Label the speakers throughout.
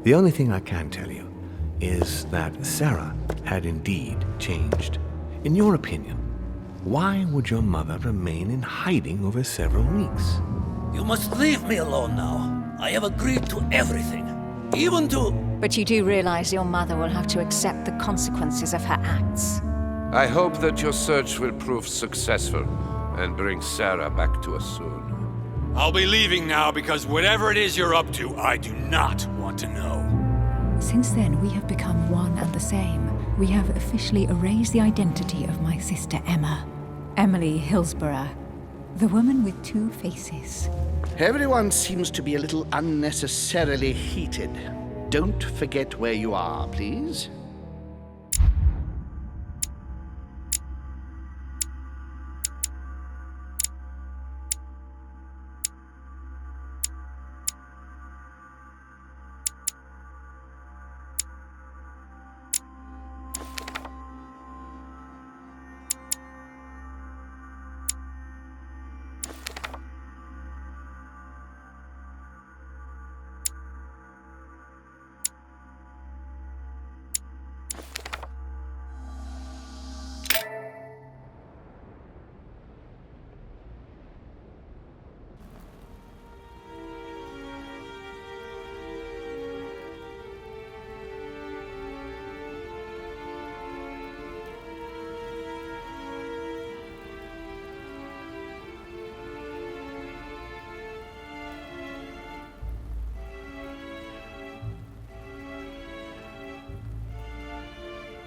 Speaker 1: The only thing I can tell you is that Sarah had indeed changed. In your opinion, why would your mother remain in hiding over several weeks?
Speaker 2: You must leave me alone now. I have agreed to everything, even to...
Speaker 3: But you do realize your mother will have to accept the consequences of her acts.
Speaker 4: I hope that your search will prove successful and bring Sarah back to us soon.
Speaker 5: I'll be leaving now because whatever it is you're up to, I do not want to know.
Speaker 6: Since then, we have become one and the same. We have officially erased the identity of my sister Emma. Emily Hillsborough, the woman with two faces.
Speaker 7: Everyone seems to be a little unnecessarily heated. Don't forget where you are, please.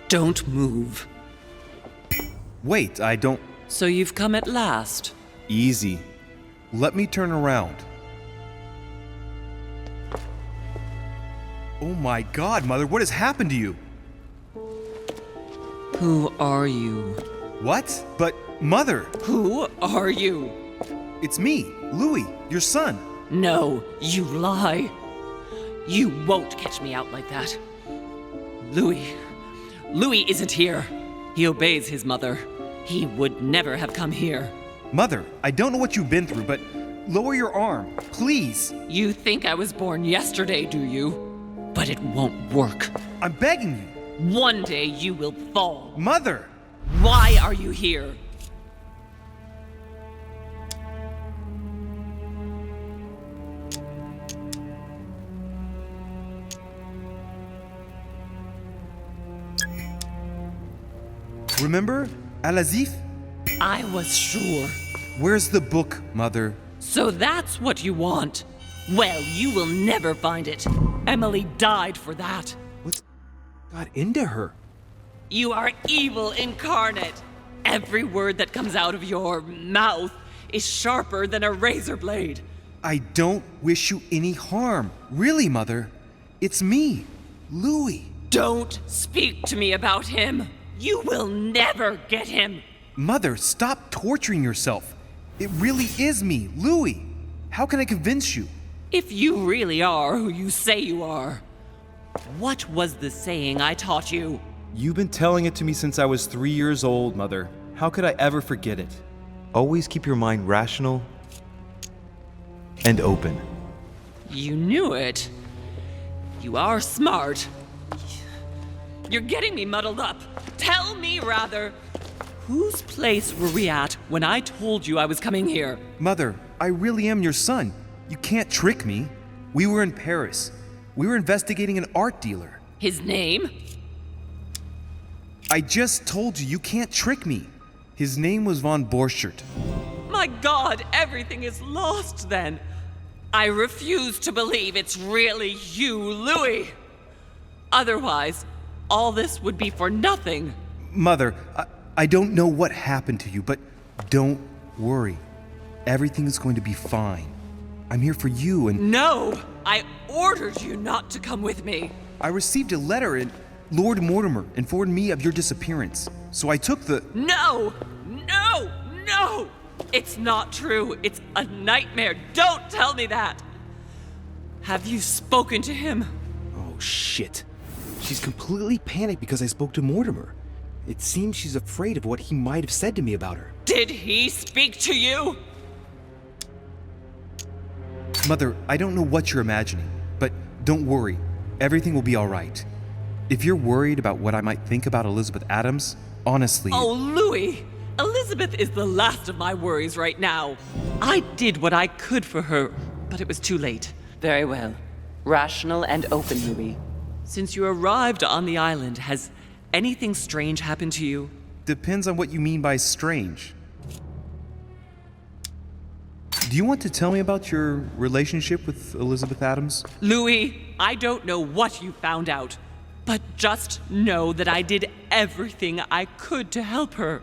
Speaker 8: Don't move.
Speaker 9: Wait, I don't...
Speaker 8: So you've come at last.
Speaker 9: Easy. Let me turn around. Oh my God, Mother, what has happened to you?
Speaker 8: Who are you?
Speaker 9: What? But, Mother!
Speaker 8: Who are you?
Speaker 9: It's me, Louis, your son.
Speaker 8: No, you lie. You won't catch me out like that. Louis isn't here. He obeys his mother. He would never have come here.
Speaker 9: Mother, I don't know what you've been through, but lower your arm, please.
Speaker 8: You think I was born yesterday, do you? But it won't work.
Speaker 9: I'm begging you.
Speaker 8: One day you will fall.
Speaker 9: Mother!
Speaker 8: Why are you here?
Speaker 9: Remember Al-Azif?
Speaker 8: I was sure.
Speaker 9: Where's the book, Mother?
Speaker 8: So that's what you want? Well, you will never find it. Emily died for that.
Speaker 9: What's got into her?
Speaker 8: You are evil incarnate. Every word that comes out of your mouth is sharper than a razor blade.
Speaker 9: I don't wish you any harm. Really, Mother. It's me, Louis.
Speaker 8: Don't speak to me about him. You will never get him.
Speaker 9: Mother, stop torturing yourself. It really is me, Louis. How can I convince you?
Speaker 8: If you really are who you say you are, what was the saying I taught you?
Speaker 10: You've been telling it to me since I was 3 years old, Mother. How could I ever forget it? Always keep your mind rational and open.
Speaker 8: You knew it. You are smart. You're getting me muddled up. Tell me, rather, whose place were we at when I told you I was coming here?
Speaker 9: Mother, I really am your son. You can't trick me. We were in Paris. We were investigating an art dealer.
Speaker 8: His name?
Speaker 9: I just told you, you can't trick me. His name was von Borchert.
Speaker 8: My God, everything is lost then. I refuse to believe it's really you, Louis. Otherwise, all this would be for nothing.
Speaker 9: Mother, I don't know what happened to you, but don't worry. Everything is going to be fine. I'm here for you and...
Speaker 8: No! I ordered you not to come with me.
Speaker 9: I received a letter and Lord Mortimer informed me of your disappearance. So I took the...
Speaker 8: No! No! No! It's not true. It's a nightmare. Don't tell me that. Have you spoken to him?
Speaker 10: Oh, shit. She's completely panicked because I spoke to Mortimer. It seems she's afraid of what he might have said to me about her.
Speaker 8: Did he speak to you?
Speaker 9: Mother, I don't know what you're imagining, but don't worry. Everything will be all right. If you're worried about what I might think about Elizabeth Adams, honestly...
Speaker 8: Oh, Louis! Elizabeth is the last of my worries right now. I did what I could for her, but it was too late.
Speaker 11: Very well. Rational and open, Louis.
Speaker 8: Since you arrived on the island, has anything strange happened to you?
Speaker 9: Depends on what you mean by strange. Do you want to tell me about your relationship with Elizabeth Adams?
Speaker 8: Louis, I don't know what you found out, but just know that I did everything I could to help her.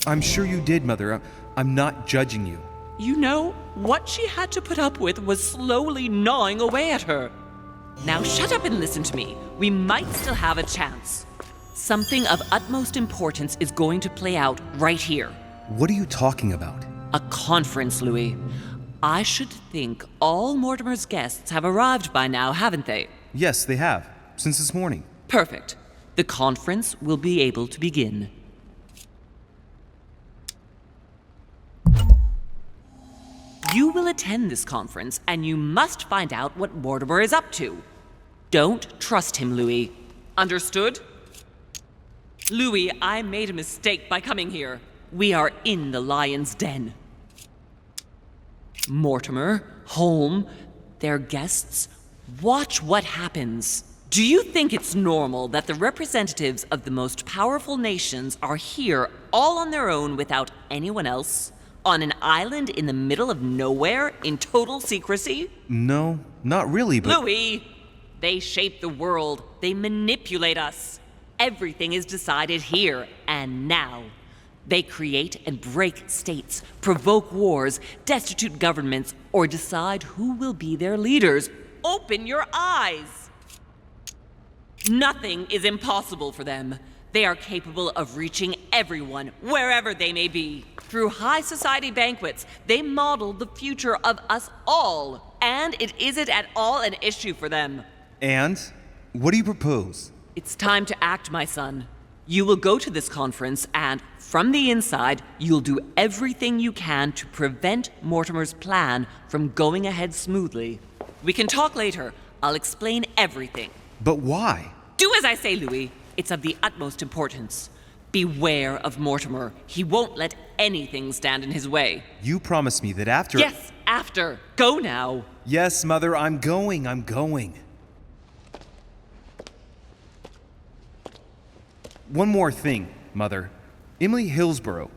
Speaker 9: I'm sure you did, Mother. I'm not judging you.
Speaker 8: You know, what she had to put up with was slowly gnawing away at her. Now shut up and listen to me. We might still have a chance. Something of utmost importance is going to play out right here.
Speaker 9: What are you talking about?
Speaker 8: A conference, Louis. I should think all Mortimer's guests have arrived by now, haven't they?
Speaker 9: Yes, they have. Since this morning.
Speaker 8: Perfect. The conference will be able to begin. You will attend this conference, and you must find out what Mortimer is up to. Don't trust him, Louis. Understood? Louis, I made a mistake by coming here. We are in the lion's den. Mortimer, Holm, their guests, watch what happens. Do you think it's normal that the representatives of the most powerful nations are here all on their own without anyone else? On an island in the middle of nowhere, in total secrecy?
Speaker 9: No, not really, but...
Speaker 8: Louis! They shape the world. They manipulate us. Everything is decided here and now. They create and break states, provoke wars, destitute governments, or decide who will be their leaders. Open your eyes! Nothing is impossible for them. They are capable of reaching everyone, wherever they may be. Through high society banquets, they model the future of us all, and it isn't at all an issue for them.
Speaker 9: And? What do you propose?
Speaker 8: It's time to act, my son. You will go to this conference, and from the inside, you'll do everything you can to prevent Mortimer's plan from going ahead smoothly. We can talk later. I'll explain everything.
Speaker 9: But why?
Speaker 8: Do as I say, Louis. It's of the utmost importance. Beware of Mortimer. He won't let anything stand in his way.
Speaker 9: You promised me that after...
Speaker 8: Yes, after. Go now.
Speaker 9: Yes, Mother, I'm going. One more thing, Mother. Emily Hillsborough,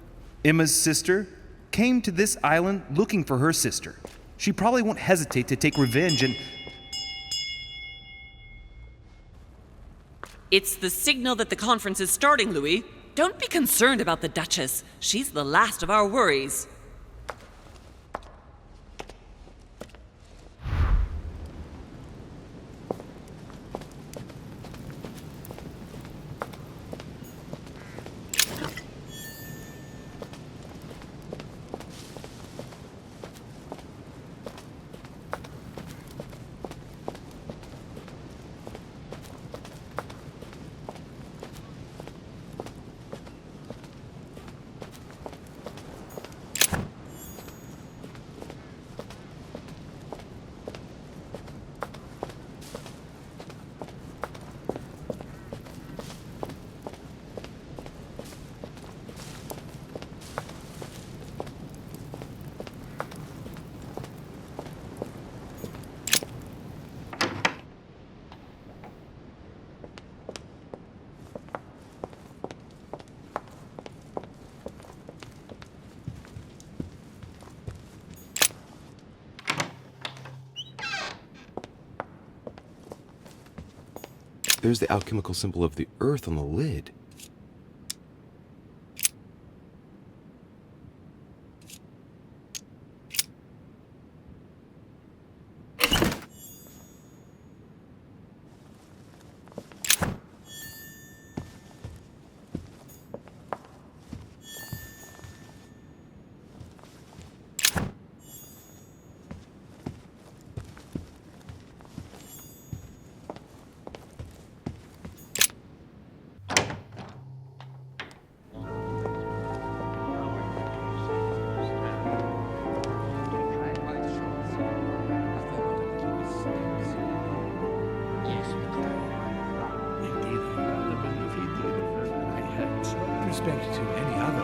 Speaker 9: Emma's sister, came to this island looking for her sister. She probably won't hesitate to take revenge and...
Speaker 8: It's the signal that the conference is starting, Louis. Don't be concerned about the Duchess. She's the last of our worries.
Speaker 10: There's the alchemical symbol of the earth on the lid.
Speaker 1: With respect to any other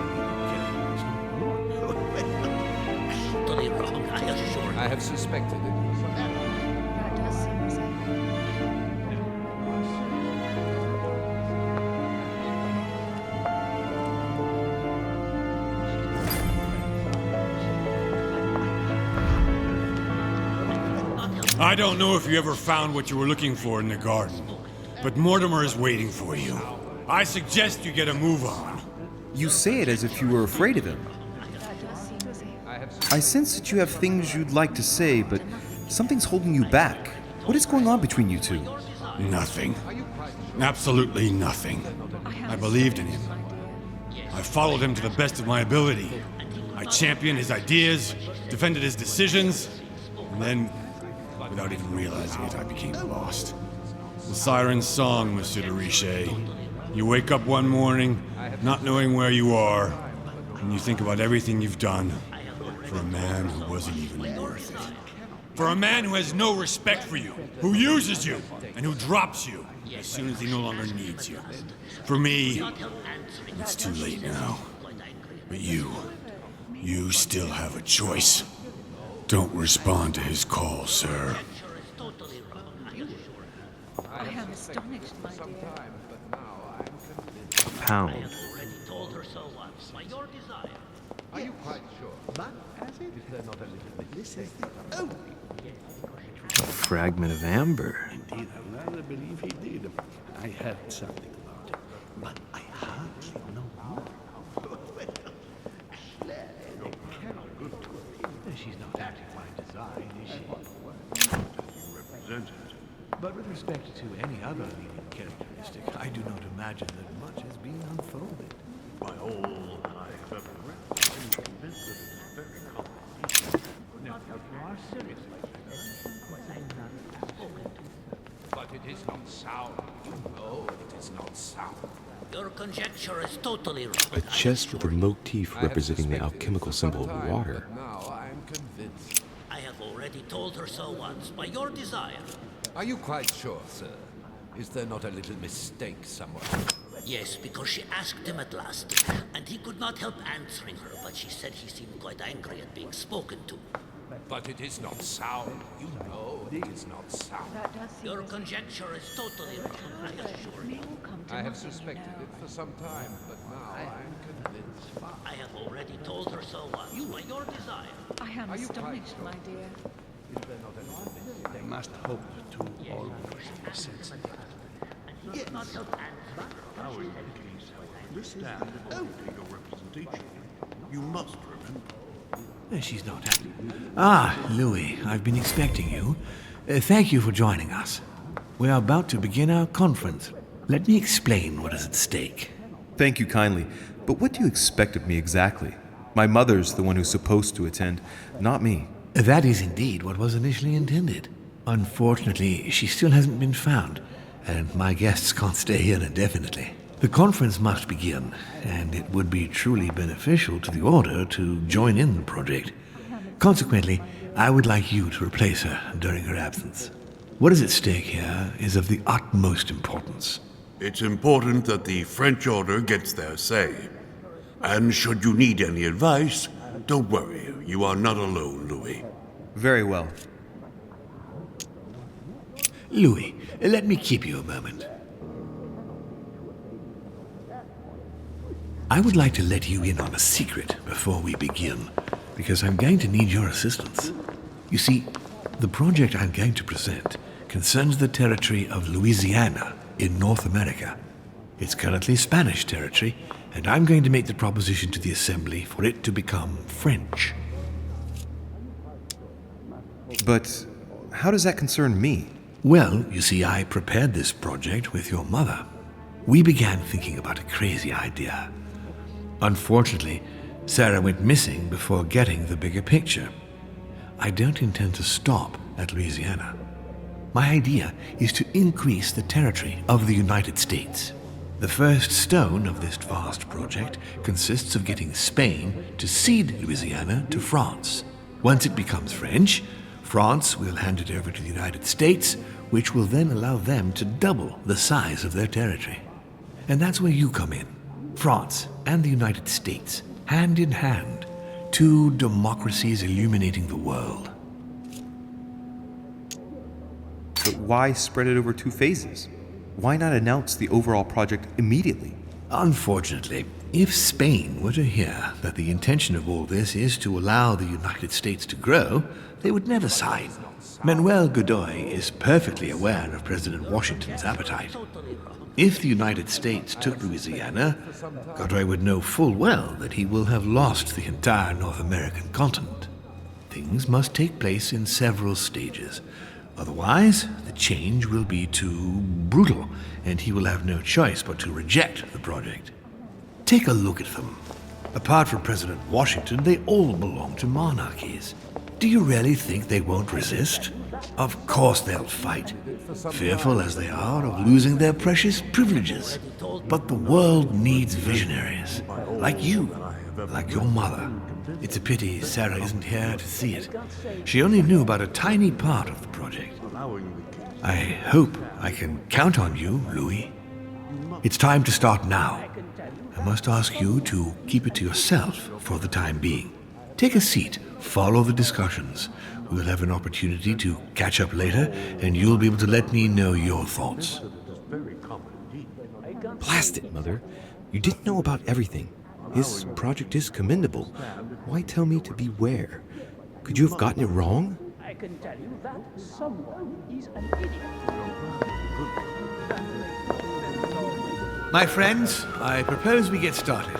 Speaker 2: Totally wrong, I assure you.
Speaker 4: I have suspected it.
Speaker 3: That does seem the same.
Speaker 5: I don't know if you ever found what you were looking for in the garden, but Mortimer is waiting for you. I suggest you get a move on.
Speaker 9: You say it as if you were afraid of him. I sense that you have things you'd like to say, but something's holding you back. What is going on between you two?
Speaker 5: Nothing. Absolutely nothing. I believed in him. I followed him to the best of my ability. I championed his ideas, defended his decisions, and then, without even realizing it, I became lost. The siren's song, Monsieur de Richet. You wake up one morning, not knowing where you are, and you think about everything you've done for a man who wasn't even worth it. For a man who has no respect for you, who uses you, and who drops you as soon as he no longer needs you. For me, it's too late now. But you still have a choice. Don't respond to his call, sir.
Speaker 3: I am astonished, my dear.
Speaker 10: Pound.
Speaker 4: Are you quite sure?
Speaker 1: A fragment of amber.
Speaker 7: Indeed, I rather believe he did. I heard something about it, but I hardly know more.
Speaker 1: She's not acting by design, is she? Represented. But with respect to any other leading characteristic, I do not imagine that much has been unfolded. By all I've ever read, I'm convinced that it's very complicated. Now, if you are serious,
Speaker 4: But it is not sound. No, it is not sound.
Speaker 2: Your conjecture is totally wrong.
Speaker 12: A chest with a motif representing the alchemical symbol of water.
Speaker 4: Now I am convinced.
Speaker 2: I have already told her so once, by your desire.
Speaker 4: Are you quite sure, sir? Is there not a little mistake somewhere?
Speaker 2: Yes, because she asked him at last, and he could not help answering her, but she said he seemed quite angry at being spoken to.
Speaker 4: But it is not sound. You know it is not sound.
Speaker 3: That does seem
Speaker 2: Your
Speaker 3: the same.
Speaker 2: conjecture is totally wrong, I assure
Speaker 3: We
Speaker 2: you.
Speaker 3: will come to
Speaker 4: I have
Speaker 3: nothing, you
Speaker 4: suspected
Speaker 3: know.
Speaker 4: it for some time, but now I am convinced.
Speaker 2: I have already told her so once, by your desire.
Speaker 3: I am
Speaker 4: Are you quite
Speaker 3: astonished,
Speaker 4: sure?
Speaker 3: my dear.
Speaker 7: They must hope to always be sensitive.
Speaker 2: Yes. Not help
Speaker 7: Stand to your representation. You must remember.
Speaker 1: She's not acting. Ah, Louis, I've been expecting you. Thank you for joining us. We are about to begin our conference. Let me explain what is at stake.
Speaker 9: Thank you kindly, but what do you expect of me exactly? My mother's the one who's supposed to attend, not me.
Speaker 1: That is indeed what was initially intended. Unfortunately, she still hasn't been found, and my guests can't stay here indefinitely. The conference must begin, and it would be truly beneficial to the Order to join in the project. Consequently, I would like you to replace her during her absence. What is at stake here is of the utmost importance.
Speaker 13: It's important that the French Order gets their say. And should you need any advice, don't worry, you are not alone, Louis.
Speaker 9: Very well.
Speaker 1: Louis, let me keep you a moment. I would like to let you in on a secret before we begin, because I'm going to need your assistance. You see, the project I'm going to present concerns the territory of Louisiana in North America. It's currently Spanish territory, and I'm going to make the proposition to the Assembly for it to become French.
Speaker 9: But how does that concern me?
Speaker 1: Well, you see, I prepared this project with your mother. We began thinking about a crazy idea. Unfortunately, Sarah went missing before getting the bigger picture. I don't intend to stop at Louisiana. My idea is to increase the territory of the United States. The first stone of this vast project consists of getting Spain to cede Louisiana to France. Once it becomes French, France will hand it over to the United States, which will then allow them to double the size of their territory. And that's where you come in. France and the United States, hand in hand, two democracies illuminating the world.
Speaker 10: But why spread it over 2 phases? Why not announce the overall project immediately?
Speaker 1: Unfortunately, if Spain were to hear that the intention of all this is to allow the United States to grow, they would never sign. Manuel Godoy is perfectly aware of President Washington's appetite. If the United States took Louisiana, Godoy would know full well that he will have lost the entire North American continent. Things must take place in several stages. Otherwise, the change will be too brutal, and he will have no choice but to reject the project. Take a look at them. Apart from President Washington, they all belong to monarchies. Do you really think they won't resist? Of course they'll fight, fearful as they are of losing their precious privileges. But the world needs visionaries, like you, like your mother. It's a pity Sarah isn't here to see it. She only knew about a tiny part of the project. I hope I can count on you, Louis. It's time to start now. I must ask you to keep it to yourself for the time being. Take a seat, follow the discussions. We'll have an opportunity to catch up later, and you'll be able to let me know your thoughts.
Speaker 12: Blast it, Mother. You didn't know about everything. His project is commendable. Why tell me to beware? Could you have gotten it wrong?
Speaker 14: I can tell you that someone is an idiot.
Speaker 1: My friends, I propose we get started.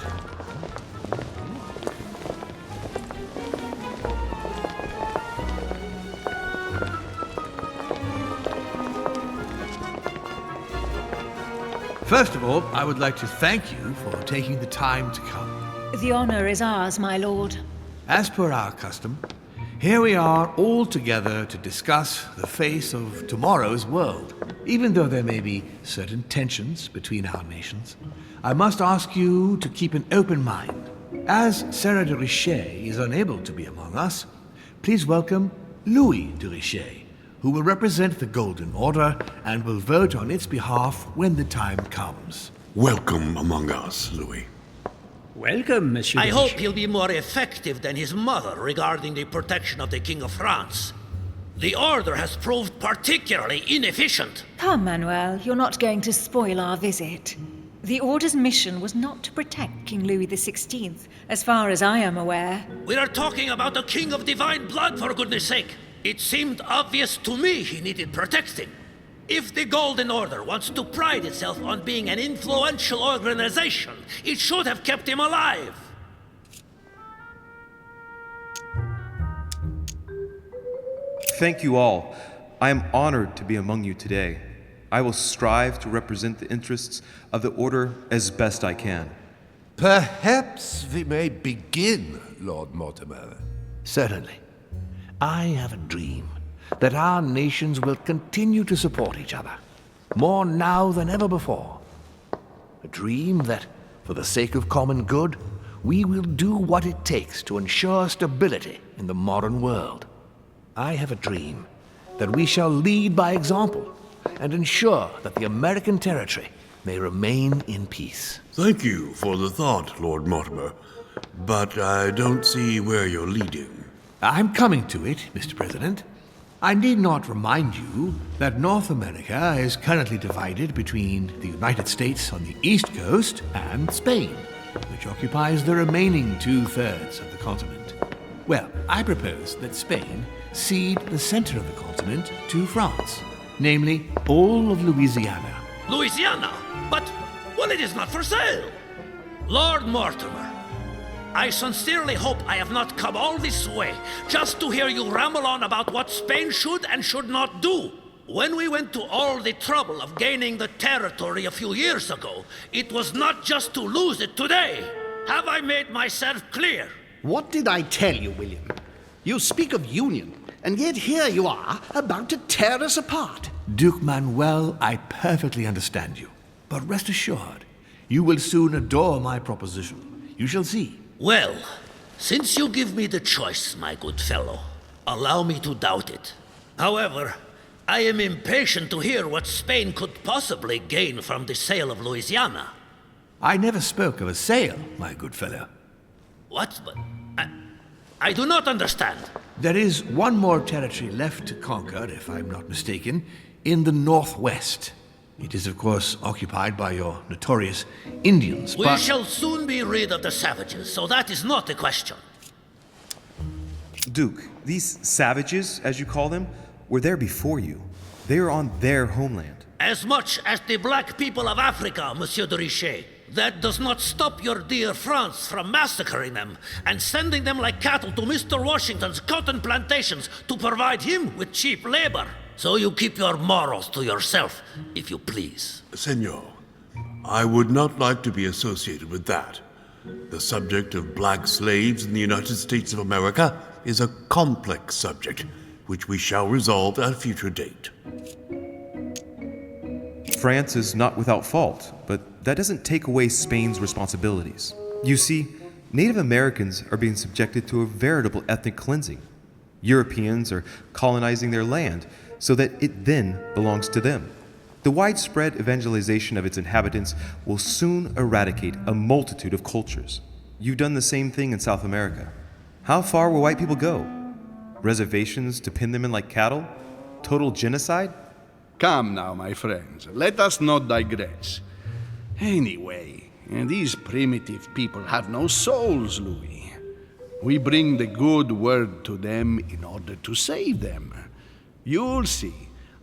Speaker 1: First of all, I would like to thank you for taking the time to come.
Speaker 3: The honor is ours, my lord.
Speaker 1: As per our custom, here we are all together to discuss the face of tomorrow's world. Even though there may be certain tensions between our nations, I must ask you to keep an open mind. As Sarah de Richet is unable to be among us, please welcome Louis de Richet, who will represent the Golden Order and will vote on its behalf when the time comes.
Speaker 13: Welcome among us, Louis.
Speaker 2: Welcome, Monsieur. I hope he'll be more effective than his mother regarding the protection of the King of France. The Order has proved particularly inefficient.
Speaker 3: Come, Manuel, you're not going to spoil our visit. The Order's mission was not to protect King Louis XVI, as far as I am aware.
Speaker 2: We are talking about a king of divine blood, for goodness sake. It seemed obvious to me he needed protecting. If the Golden Order wants to pride itself on being an influential organization, it should have kept him alive.
Speaker 10: Thank you all. I am honored to be among you today. I will strive to represent the interests of the Order as best I can.
Speaker 15: Perhaps we may begin, Lord Mortimer.
Speaker 1: Certainly. I have a dream that our nations will continue to support each other, more now than ever before. A dream that, for the sake of common good, we will do what it takes to ensure stability in the modern world. I have a dream that we shall lead by example and ensure that the American territory may remain in peace.
Speaker 13: Thank you for the thought, Lord Mortimer, but I don't see where you're leading.
Speaker 1: I'm coming to it, Mr. President. I need not remind you that North America is currently divided between the United States on the East Coast and Spain, which occupies the remaining 2/3 of the continent. Well, I propose that Spain cede the center of the continent to France, namely all of Louisiana.
Speaker 2: Louisiana? But, well, it is not for sale. Lord Mortimer, I sincerely hope I have not come all this way just to hear you ramble on about what Spain should and should not do. When we went to all the trouble of gaining the territory a few years ago, it was not just to lose it today. Have I made myself clear?
Speaker 7: What did I tell you, William? You speak of union, and yet here you are, about to tear us apart.
Speaker 1: Duke Manuel, I perfectly understand you. But rest assured, you will soon adore my proposition. You shall see.
Speaker 2: Well, since you give me the choice, my good fellow, allow me to doubt it. However, I am impatient to hear what Spain could possibly gain from the sale of Louisiana.
Speaker 1: I never spoke of a sale, my good fellow.
Speaker 2: What? I do not understand.
Speaker 1: There is one more territory left to conquer, if I'm not mistaken, in the northwest. It is, of course, occupied by your notorious Indians,
Speaker 2: We shall soon be rid of the savages, so that is not a question.
Speaker 9: Duke, these savages, as you call them, were there before you. They are on their homeland.
Speaker 2: As much as the black people of Africa, Monsieur de Richet. That does not stop your dear France from massacring them and sending them like cattle to Mr. Washington's cotton plantations to provide him with cheap labor. So you keep your morals to yourself, if you please.
Speaker 13: Senor, I would not like to be associated with that. The subject of black slaves in the United States of America is a complex subject, which we shall resolve at a future date.
Speaker 10: France is not without fault, but that doesn't take away Spain's responsibilities. You see, Native Americans are being subjected to a veritable ethnic cleansing. Europeans are colonizing their land so that it then belongs to them. The widespread evangelization of its inhabitants will soon eradicate a multitude of cultures. You've done the same thing in South America. How far will white people go? Reservations to pin them in like cattle? Total genocide?
Speaker 7: Come now, my friends, let us not digress. Anyway, these primitive people have no souls, Louis. We bring the good word to them in order to save them. You'll see,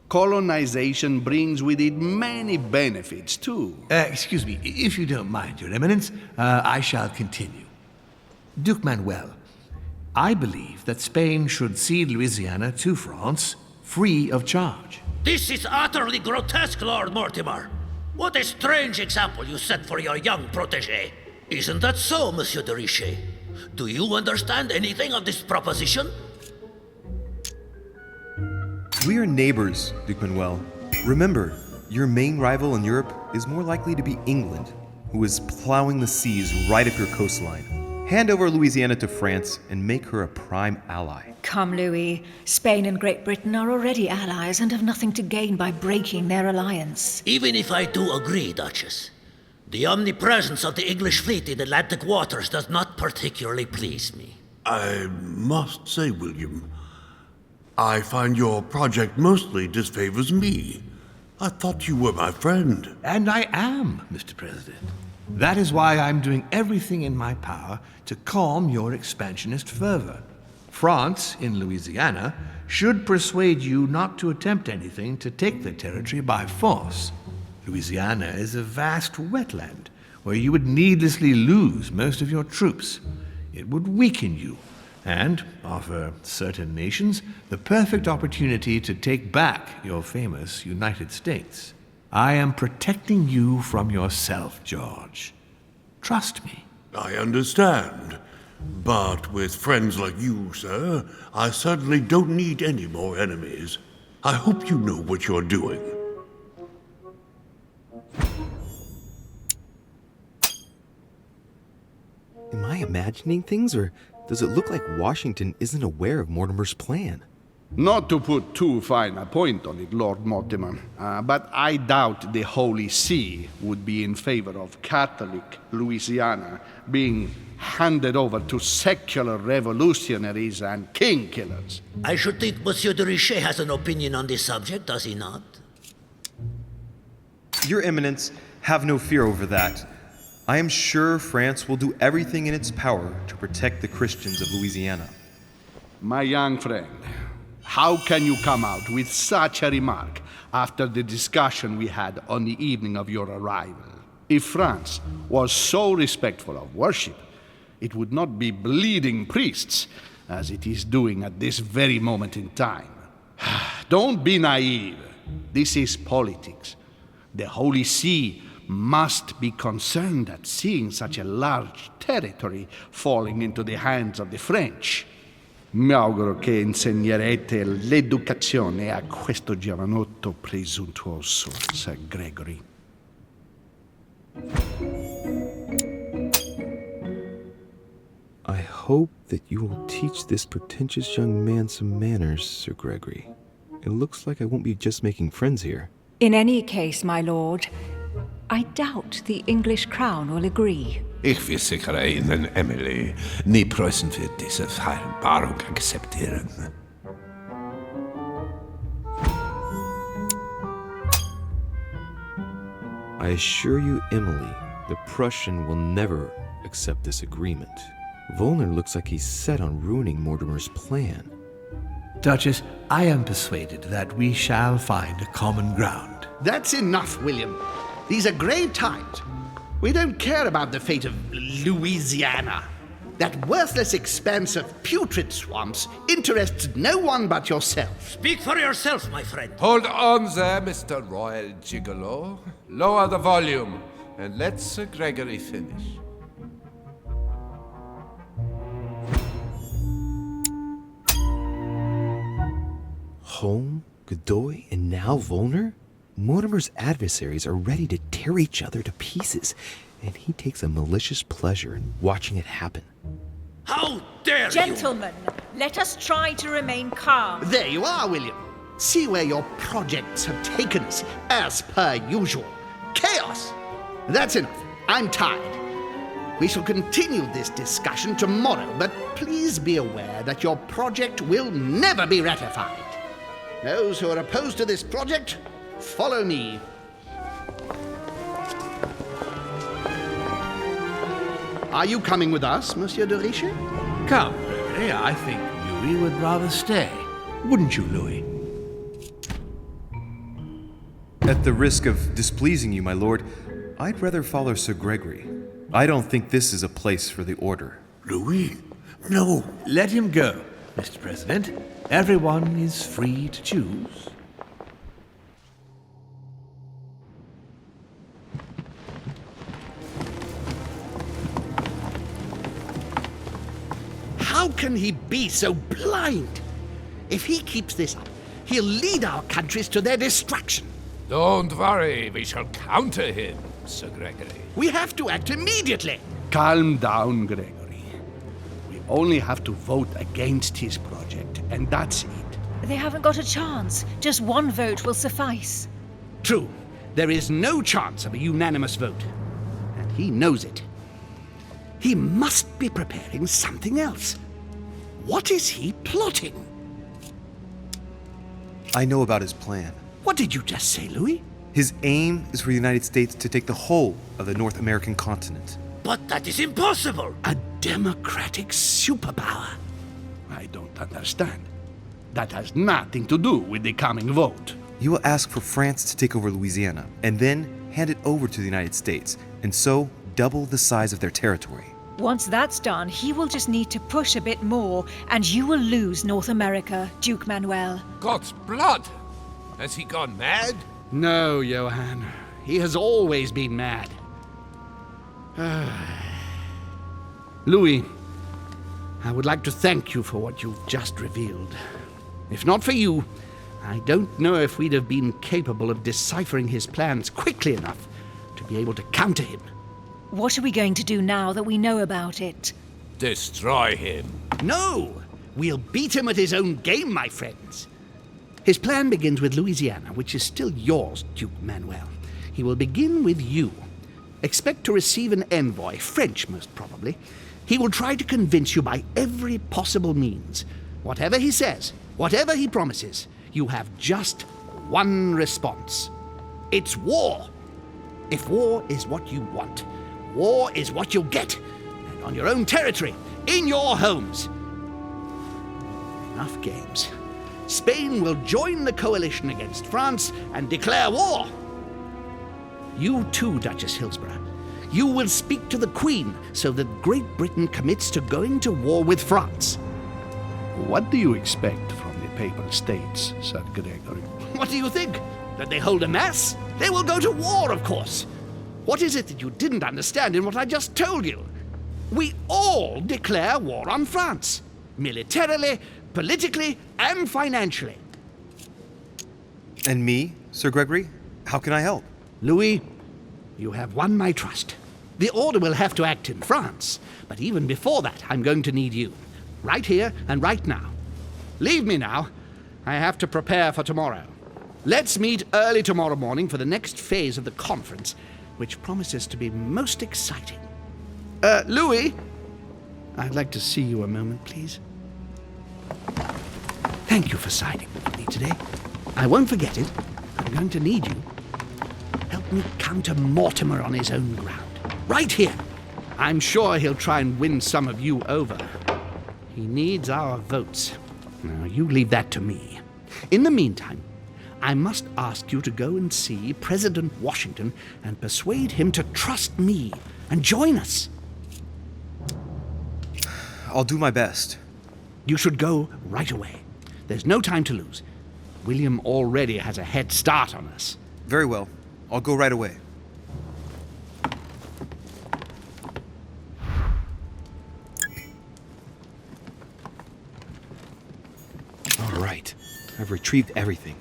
Speaker 7: colonization brings with it many benefits, too.
Speaker 1: Excuse me, if you don't mind, Your Eminence, I shall continue. Duke Manuel, I believe that Spain should cede Louisiana to France free of charge.
Speaker 2: This is utterly grotesque, Lord Mortimer. What a strange example you set for your young protégé. Isn't that so, Monsieur de Richet? Do you understand anything of this proposition?
Speaker 10: We are neighbors, Duke Manuel. Remember, your main rival in Europe is more likely to be England, who is plowing the seas right up your coastline. Hand over Louisiana to France and make her a prime ally.
Speaker 3: Come, Louis. Spain and Great Britain are already allies and have nothing to gain by breaking their alliance.
Speaker 2: Even if I do agree, Duchess, the omnipresence of the English fleet in Atlantic waters does not particularly please me.
Speaker 13: I must say, William, I find your project mostly disfavors me. I thought you were my friend.
Speaker 1: And I am, Mr. President. That is why I'm doing everything in my power to calm your expansionist fervor. France, in Louisiana, should persuade you not to attempt anything to take the territory by force. Louisiana is a vast wetland where you would needlessly lose most of your troops. It would weaken you and offer certain nations the perfect opportunity to take back your famous United States. I am protecting you from yourself, George. Trust me.
Speaker 13: I understand. But with friends like you, sir, I certainly don't need any more enemies. I hope you know what you're doing.
Speaker 12: Am I imagining things, or does it look like Washington isn't aware of Mortimer's plan?
Speaker 7: Not to put too fine a point on it, Lord Mortimer, but I doubt the Holy See would be in favor of Catholic Louisiana being handed over to secular revolutionaries and king killers.
Speaker 2: I should think Monsieur de Richet has an opinion on this subject, does he not?
Speaker 10: Your Eminence, have no fear over that. I am sure France will do everything in its power to protect the Christians of Louisiana.
Speaker 7: My young friend, how can you come out with such a remark after the discussion we had on the evening of your arrival? If France was so respectful of worship, it would not be bleeding priests, as it is doing at this very moment in time. Don't be naive. This is politics. The Holy See must be concerned at seeing such a large territory falling into the hands of the French. Mi auguro che insegnerete l'educazione a questo giovanotto presuntuoso, Sir Gregory.
Speaker 12: I hope that you will teach this pretentious young man some manners, Sir Gregory. It looks like I won't be just making friends here.
Speaker 3: In any case, my lord,
Speaker 6: I doubt the English crown will agree.
Speaker 15: Ich will sicher Ihnen, Emily. Nie Preußen wird diese Vereinbarung akzeptieren.
Speaker 12: I assure you, Emily, the Prussian will never accept this agreement. Volner looks like he's set on ruining Mortimer's plan.
Speaker 1: Duchess, I am persuaded that we shall find a common ground.
Speaker 7: That's enough, William. These are grave times. We don't care about the fate of Louisiana. That worthless expanse of putrid swamps interests no one but yourself.
Speaker 2: Speak for yourself, my friend.
Speaker 15: Hold on there, Mr. Royal Gigolo. Lower the volume, and let Sir Gregory finish.
Speaker 12: Home, Godoy, and now Volner? Mortimer's adversaries are ready to tear each other to pieces, and he takes a malicious pleasure in watching it happen.
Speaker 2: How dare
Speaker 3: Gentlemen, let us try to remain calm.
Speaker 7: There you are, William. See where your projects have taken us, as per usual. Chaos! That's enough. I'm tired. We shall continue this discussion tomorrow, but please be aware that your project will never be ratified. Those who are opposed to this project, follow me. Are you coming with us, Monsieur de Richet?
Speaker 1: Come, Gregory, I think Louis would rather stay. Wouldn't you, Louis?
Speaker 10: At the risk of displeasing you, my lord, I'd rather follow Sir Gregory. I don't think this is a place for the Order.
Speaker 13: Louis? No.
Speaker 1: Let him go, Mr. President. Everyone is free to choose.
Speaker 7: How can he be so blind? If he keeps this up, he'll lead our countries to their destruction.
Speaker 15: Don't worry, we shall counter him, Sir Gregory.
Speaker 7: We have to act immediately. Calm down, Gregory. We only have to vote against his project, and that's it.
Speaker 3: They haven't got a chance. Just one vote will suffice.
Speaker 7: True. There is no chance of a unanimous vote. And he knows it. He must be preparing something else. What is he plotting?
Speaker 10: I know about his plan.
Speaker 7: What did you just say, Louis?
Speaker 10: His aim is for the United States to take the whole of the North American continent.
Speaker 2: But that is impossible.
Speaker 7: A democratic superpower. I don't understand. That has nothing to do with the coming vote.
Speaker 10: You will ask for France to take over Louisiana, and then hand it over to the United States, and so double the size of their territory.
Speaker 3: Once that's done, he will just need to push a bit more, and you will lose North America, Duke Manuel.
Speaker 15: God's blood! Has he gone mad?
Speaker 7: No, Johann. He has always been mad. Louis, I would like to thank you for what you've just revealed. If not for you, I don't know if we'd have been capable of deciphering his plans quickly enough to be able to counter him.
Speaker 3: What are we going to do now that we know about it?
Speaker 15: Destroy him.
Speaker 7: No! We'll beat him at his own game, my friends. His plan begins with Louisiana, which is still yours, Duke Manuel. He will begin with you. Expect to receive an envoy, French most probably. He will try to convince you by every possible means. Whatever he says, whatever he promises, you have just one response. It's war. If war is what you want, war is what you'll get. And on your own territory, in your homes. Enough games. Spain will join the coalition against France and declare war. You too, Duchess Hillsborough. You will speak to the Queen so that Great Britain commits to going to war with France. What do you expect from the Papal States, Sir Gregory? What do you think? That they hold a mass? They will go to war, of course. What is it that you didn't understand in what I just told you? We all declare war on France. Militarily, politically, and financially.
Speaker 10: And me, Sir Gregory? How can I help?
Speaker 7: Louis, you have won my trust. The Order will have to act in France, but even before that, I'm going to need you. Right here and right now. Leave me now. I have to prepare for tomorrow. Let's meet early tomorrow morning for the next phase of the conference, which promises to be most exciting. Louis? I'd like to see you a moment, please. Thank you for siding with me today. I won't forget it. I'm going to need you. Help me counter Mortimer on his own ground. Right here. I'm sure he'll try and win some of you over. He needs our votes. Now, you leave that to me. In the meantime, I must ask you to go and see President Washington and persuade him to trust me and join us.
Speaker 9: I'll do my best.
Speaker 7: You should go right away. There's no time to lose. William already has a head start on us.
Speaker 9: Very well. I'll go right away.
Speaker 12: All right. I've retrieved everything.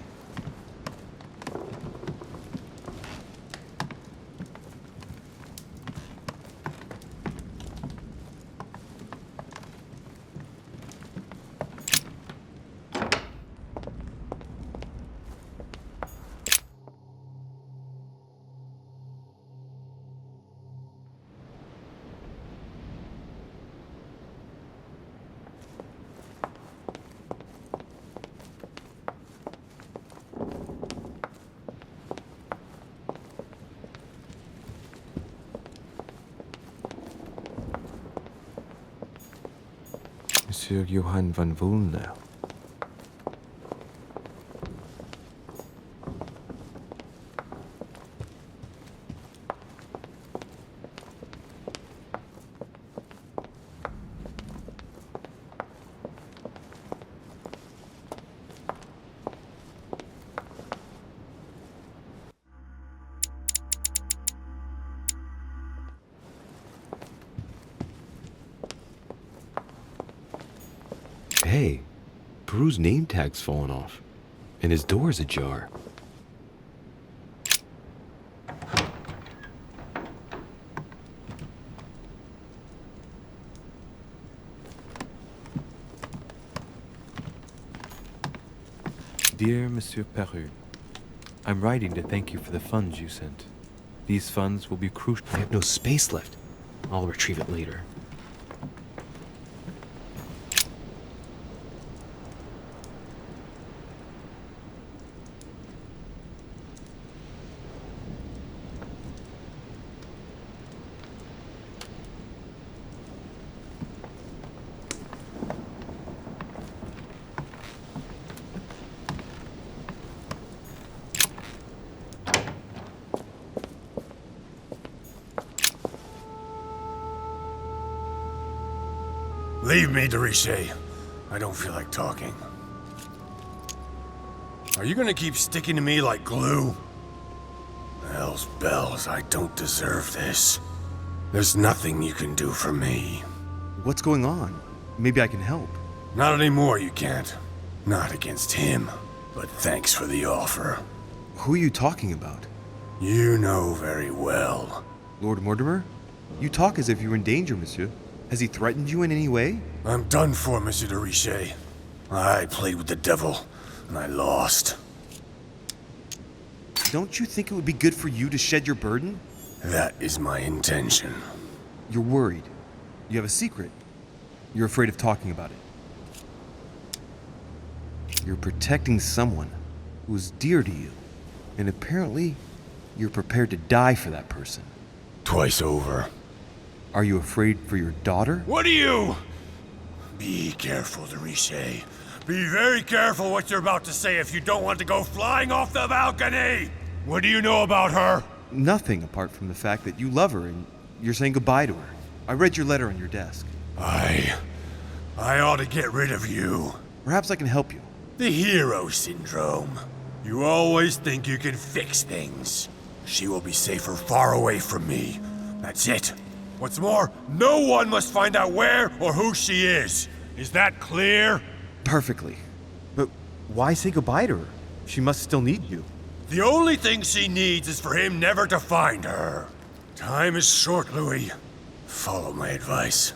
Speaker 12: Monsieur Johann van Vulner. Hey, Peru's name tag's fallen off, and his door's ajar. Dear Monsieur Peru, I'm writing to thank you for the funds you sent. These funds will be crucial. I have no space left. I'll retrieve it later.
Speaker 5: Leave me, Deriche. I don't feel like talking. Are you gonna keep sticking to me like glue? Hell's bells, I don't deserve this. There's nothing you can do for me.
Speaker 9: What's going on? Maybe I can help.
Speaker 5: Not anymore, you can't. Not against him. But thanks for the offer.
Speaker 9: Who are you talking about?
Speaker 5: You know very well.
Speaker 9: Lord Mortimer? You talk as if you were in danger, monsieur. Has he threatened you in any way?
Speaker 5: I'm done for, Monsieur de Richet. I played with the devil, and I lost.
Speaker 9: Don't you think it would be good for you to shed your burden?
Speaker 5: That is my intention.
Speaker 9: You're worried. You have a secret. You're afraid of talking about it. You're protecting someone who is dear to you, and apparently you're prepared to die for that person.
Speaker 5: Twice over.
Speaker 9: Are you afraid for your daughter?
Speaker 5: What are you? Be careful, Deriche. Be very careful what you're about to say if you don't want to go flying off the balcony! What do you know about her?
Speaker 9: Nothing apart from the fact that you love her and you're saying goodbye to her. I read your letter on your desk.
Speaker 5: I ought to get rid of you.
Speaker 9: Perhaps I can help you.
Speaker 5: The hero syndrome. You always think you can fix things. She will be safer far away from me. That's it. What's more, no one must find out where or who she is. Is that clear?
Speaker 9: Perfectly. But why say goodbye to her? She must still need you.
Speaker 5: The only thing she needs is for him never to find her. Time is short, Louis. Follow my advice.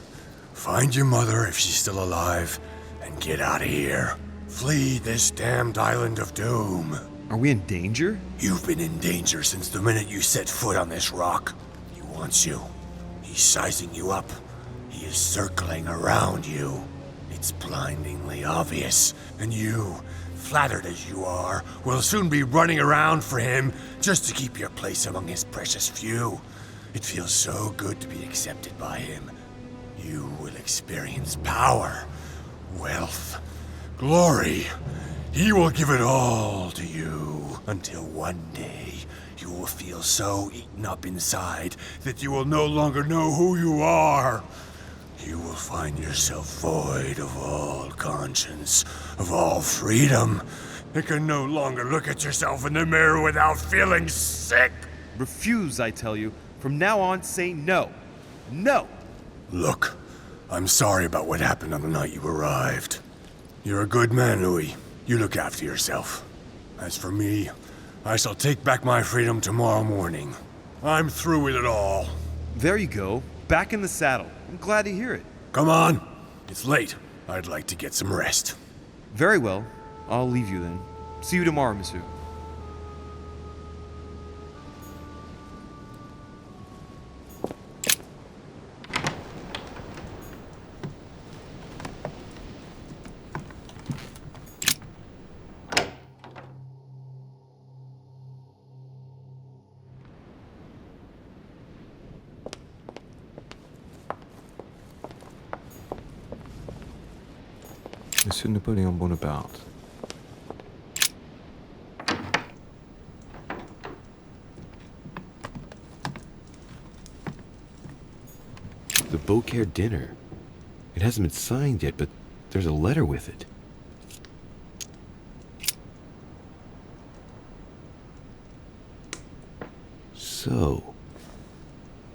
Speaker 5: Find your mother if she's still alive, and get out of here. Flee this damned island of doom.
Speaker 10: Are we in danger?
Speaker 16: You've been in danger since the minute you set foot on this rock. He wants you. He's sizing you up. He is circling around you. It's blindingly obvious. And you, flattered as you are, will soon be running around for him just to keep your place among his precious few. It feels so good to be accepted by him. You will experience power, wealth, glory. He will give it all to you until one day you will feel so eaten up inside that you will no longer know who you are. You will find yourself void of all conscience, of all freedom, and can no longer look at yourself in the mirror without feeling sick.
Speaker 9: Refuse, I tell you. From now on, say no. No!
Speaker 16: Look, I'm sorry about what happened on the night you arrived. You're a good man, Louis. You look after yourself. As for me, I shall take back my freedom tomorrow morning. I'm through with it all.
Speaker 9: There you go. Back in the saddle. I'm glad to hear it.
Speaker 16: Come on. It's late. I'd like to get some rest.
Speaker 9: Very well. I'll leave you then. See you tomorrow, monsieur.
Speaker 12: Monsieur Napoleon Bonaparte. The Beaucaire dinner. It hasn't been signed yet, but there's a letter with it. So,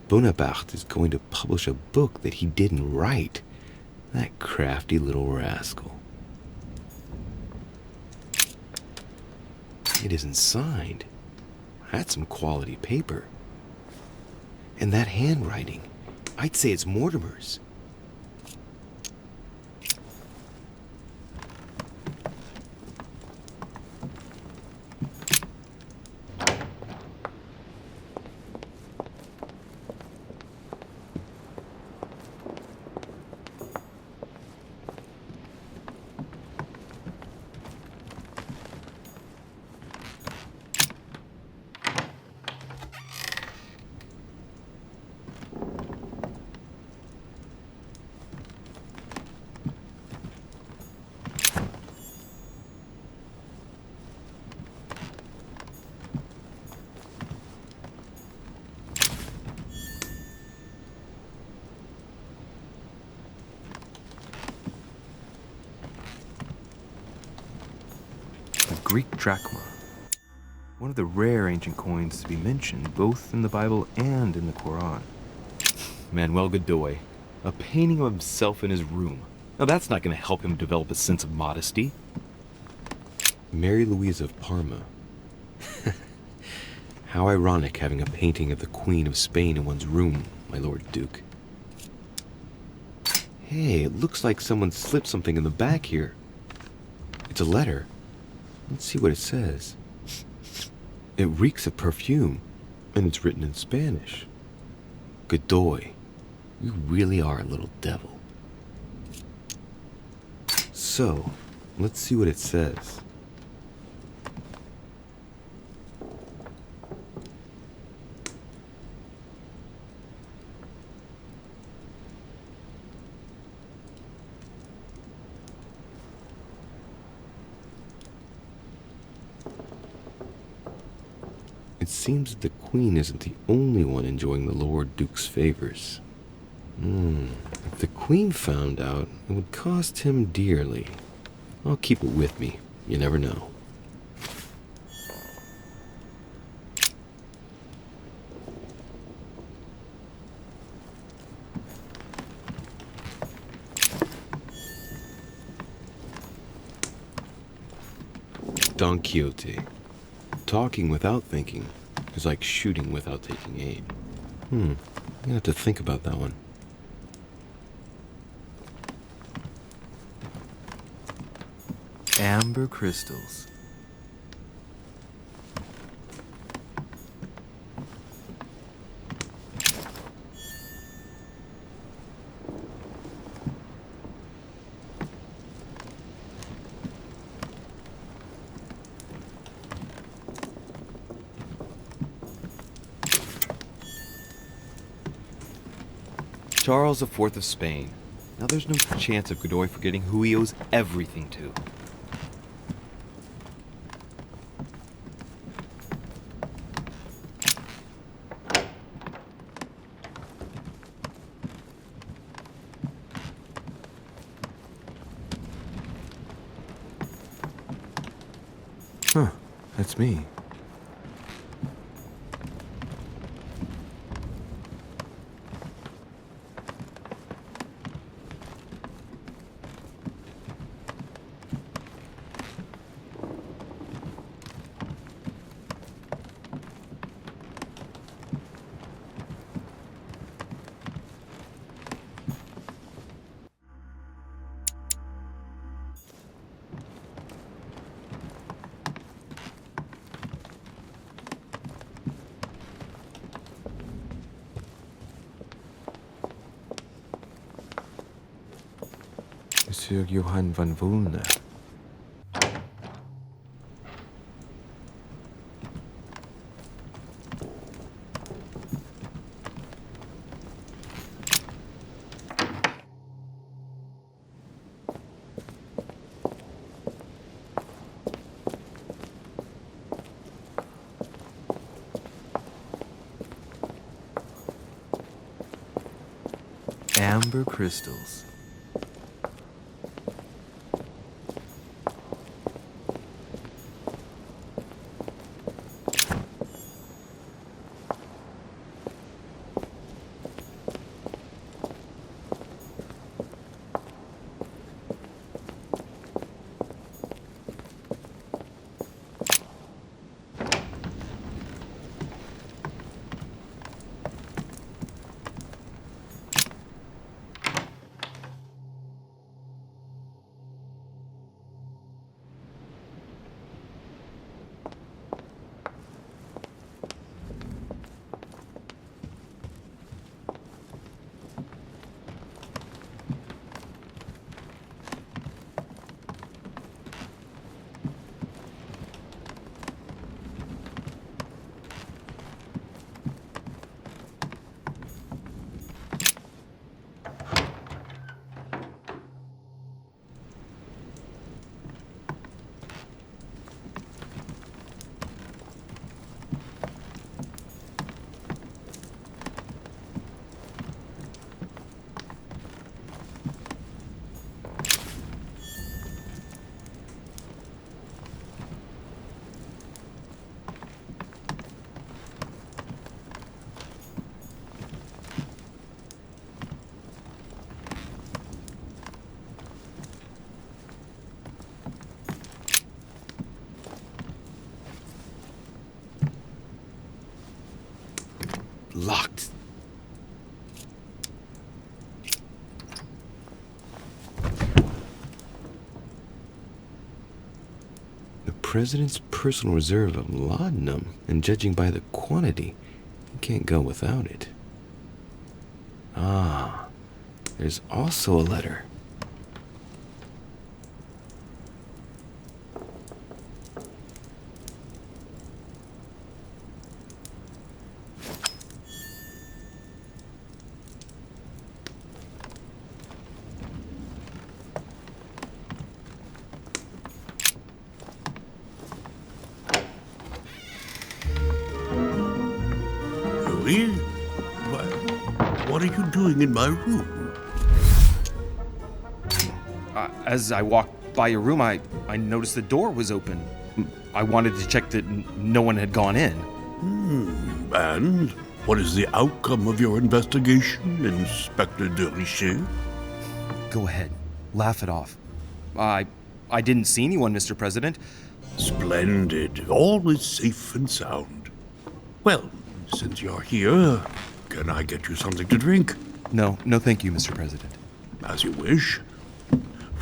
Speaker 12: Bonaparte is going to publish a book that he didn't write. That crafty little rascal. It isn't signed. That's some quality paper. And that handwriting, I'd say it's Mortimer's.
Speaker 10: Greek drachma. One of the rare ancient coins to be mentioned both in the Bible and in the Quran.
Speaker 12: Manuel Godoy, a painting of himself in his room. Now that's not going to help him develop a sense of modesty. Mary Louise of Parma. How ironic having a painting of the Queen of Spain in one's room, my Lord Duke. Hey, it looks like someone slipped something in the back here. It's a letter. Let's see what it says. It reeks of perfume, and it's written in Spanish. Godoy, you really are a little devil. So, let's see what it says. It seems that the Queen isn't the only one enjoying the Lord Duke's favors. If the Queen found out, it would cost him dearly. I'll keep it with me. You never know. Don Quixote. Talking without thinking is like shooting without taking aim. I'm gonna have to think about that one.
Speaker 10: Amber crystals.
Speaker 12: Charles IV of Spain. Now there's no chance of Godoy forgetting who he owes everything to. Huh, that's me. Monsieur Johann van Vulner. Amber crystals. Locked. The president's personal reserve of laudanum, and judging by the quantity, you can't go without it. Ah, there's also a letter.
Speaker 13: What are you doing in my room?
Speaker 9: As I walked by your room, I noticed the door was open. I wanted to check that no one had gone in.
Speaker 13: And what is the outcome of your investigation, Inspector de Richet?
Speaker 9: Go ahead. Laugh it off. I didn't see anyone, Mr. President.
Speaker 13: Splendid. All is safe and sound. Well, since you're here, can I get you something to drink?
Speaker 9: No, thank you, Mr. President.
Speaker 13: As you wish.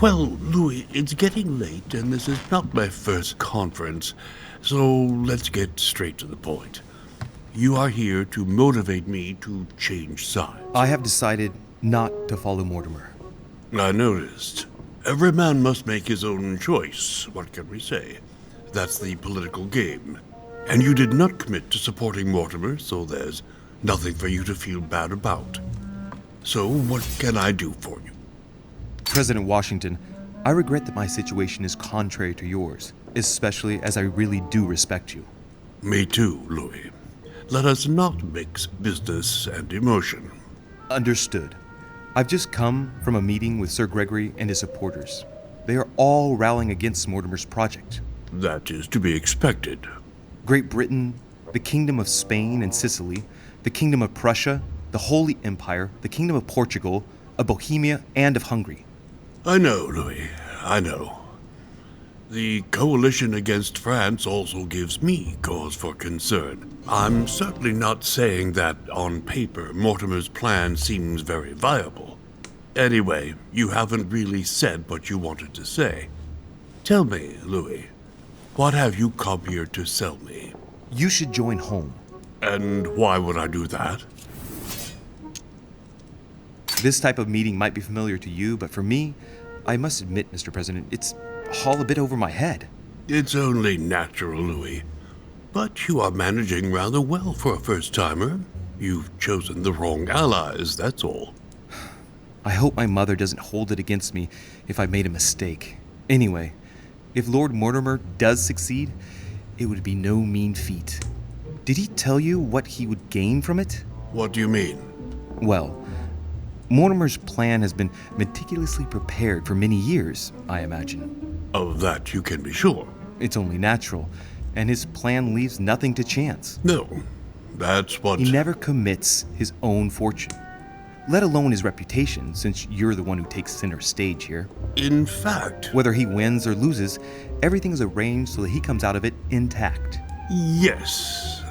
Speaker 13: Well, Louis, it's getting late, and this is not my first conference, so let's get straight to the point. You are here to motivate me to change sides.
Speaker 9: I have decided not to follow Mortimer.
Speaker 13: I noticed. Every man must make his own choice. What can we say? That's the political game. And you did not commit to supporting Mortimer, so there's nothing for you to feel bad about. So what can I do for you?
Speaker 10: President Washington, I regret that my situation is contrary to yours, especially as I really do respect you.
Speaker 13: Me too, Louis. Let us not mix business and emotion.
Speaker 10: Understood. I've just come from a meeting with Sir Gregory and his supporters. They are all rallying against Mortimer's project.
Speaker 13: That is to be expected.
Speaker 10: Great Britain, the Kingdom of Spain and Sicily, the Kingdom of Prussia, the Holy Empire, the Kingdom of Portugal, of Bohemia, and of Hungary.
Speaker 13: I know, Louis, I know. The coalition against France also gives me cause for concern. I'm certainly not saying that, on paper, Mortimer's plan seems very viable. Anyway, you haven't really said what you wanted to say. Tell me, Louis, what have you come here to sell me?
Speaker 10: You should join home.
Speaker 13: And why would I do that?
Speaker 10: This type of meeting might be familiar to you, but for me, I must admit, Mr. President, it's all a bit over my head.
Speaker 13: It's only natural, Louis. But you are managing rather well for a first-timer. You've chosen the wrong allies, that's all.
Speaker 10: I hope my mother doesn't hold it against me if I made a mistake. Anyway, if Lord Mortimer does succeed, it would be no mean feat. Did he tell you what he would gain from it?
Speaker 13: What do you mean?
Speaker 10: Well, Mortimer's plan has been meticulously prepared for many years, I imagine.
Speaker 13: Of that you can be sure.
Speaker 10: It's only natural, and his plan leaves nothing to chance.
Speaker 13: No, that's what...
Speaker 10: He never commits his own fortune, let alone his reputation, since you're the one who takes center stage here.
Speaker 13: In fact...
Speaker 10: Whether he wins or loses, everything is arranged so that he comes out of it intact.
Speaker 13: Yes,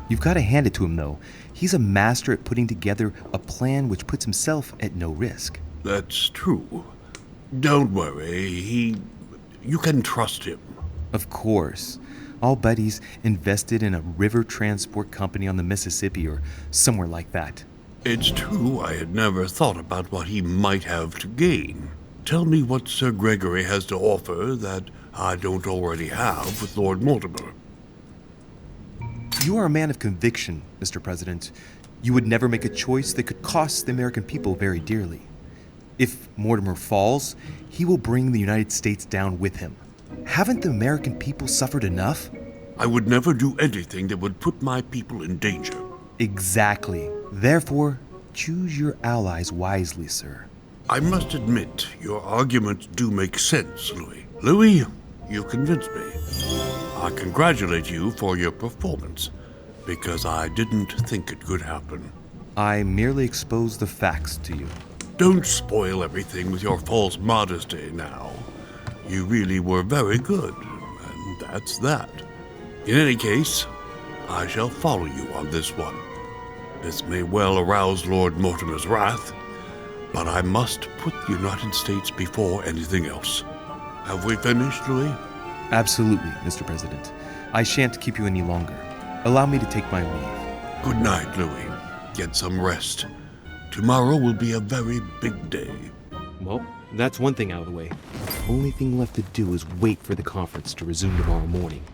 Speaker 10: You've got to hand it to him, though. He's a master at putting together a plan which puts himself at no risk.
Speaker 13: That's true. Don't worry, you can trust him.
Speaker 10: Of course. I'll bet he's invested in a river transport company on the Mississippi or somewhere like that.
Speaker 13: It's true I had never thought about what he might have to gain. Tell me what Sir Gregory has to offer that I don't already have with Lord Mortimer.
Speaker 10: You are a man of conviction, Mr. President. You would never make a choice that could cost the American people very dearly. If Mortimer falls, he will bring the United States down with him. Haven't the American people suffered enough?
Speaker 13: I would never do anything that would put my people in danger.
Speaker 10: Exactly. Therefore, choose your allies wisely, sir.
Speaker 13: I must admit, your arguments do make sense, Louis. Louis, you convinced me. I congratulate you for your performance, because I didn't think it could happen.
Speaker 10: I merely exposed the facts to you.
Speaker 13: Don't spoil everything with your false modesty now. You really were very good, and that's that. In any case, I shall follow you on this one. This may well arouse Lord Mortimer's wrath, but I must put the United States before anything else. Have we finished, Louis?
Speaker 10: Absolutely, Mr. President. I shan't keep you any longer. Allow me to take my leave.
Speaker 13: Good night, Louis. Get some rest. Tomorrow will be a very big day.
Speaker 12: Well, that's one thing out of the way. The only thing left to do is wait for the conference to resume tomorrow morning.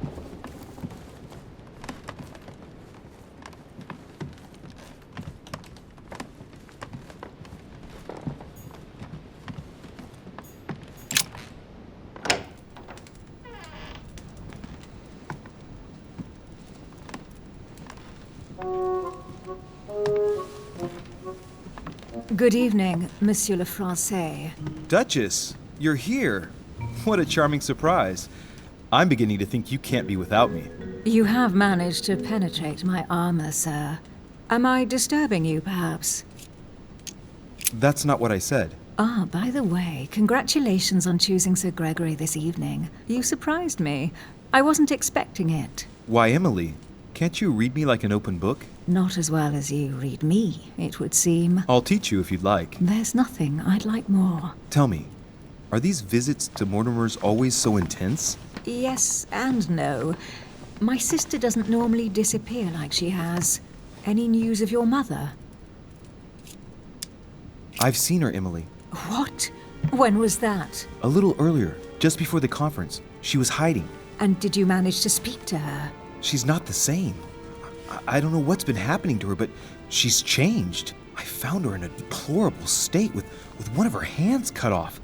Speaker 3: Good evening, Monsieur le Français.
Speaker 9: Duchess, you're here. What a charming surprise. I'm beginning to think you can't be without me.
Speaker 3: You have managed to penetrate my armor, sir. Am I disturbing you, perhaps?
Speaker 9: That's not what I said.
Speaker 3: Ah, by the way, congratulations on choosing Sir Gregory this evening. You surprised me. I wasn't expecting it.
Speaker 9: Why, Emily, can't you read me like an open book?
Speaker 3: Not as well as you read me, it would seem.
Speaker 9: I'll teach you if you'd like.
Speaker 3: There's nothing I'd like more.
Speaker 9: Tell me, are these visits to Mortimer's always so intense?
Speaker 3: Yes and no. My sister doesn't normally disappear like she has. Any news of your mother?
Speaker 9: I've seen her, Emily.
Speaker 3: What? When was that?
Speaker 9: A little earlier, just before the conference. She was hiding.
Speaker 3: And did you manage to speak to her?
Speaker 9: She's not the same. I don't know what's been happening to her, but she's changed.
Speaker 10: I found her in a deplorable state with one of her hands cut off.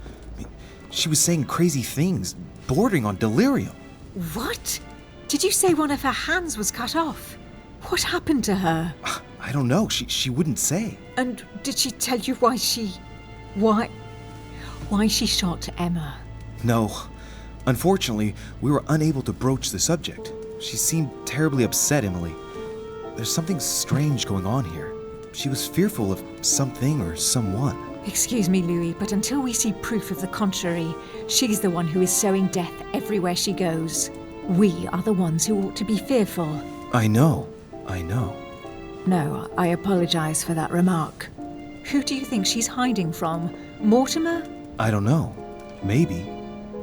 Speaker 10: She was saying crazy things, bordering on delirium.
Speaker 3: What? Did you say one of her hands was cut off? What happened to her?
Speaker 10: I don't know. She wouldn't say.
Speaker 3: And did she tell you why she shot Emma?
Speaker 10: No. Unfortunately, we were unable to broach the subject. She seemed terribly upset, Emily. There's something strange going on here. She was fearful of something or someone.
Speaker 3: Excuse me, Louis, but until we see proof of the contrary, she's the one who is sowing death everywhere she goes. We are the ones who ought to be fearful.
Speaker 10: I know.
Speaker 3: No, I apologize for that remark. Who do you think she's hiding from? Mortimer?
Speaker 10: I don't know. Maybe.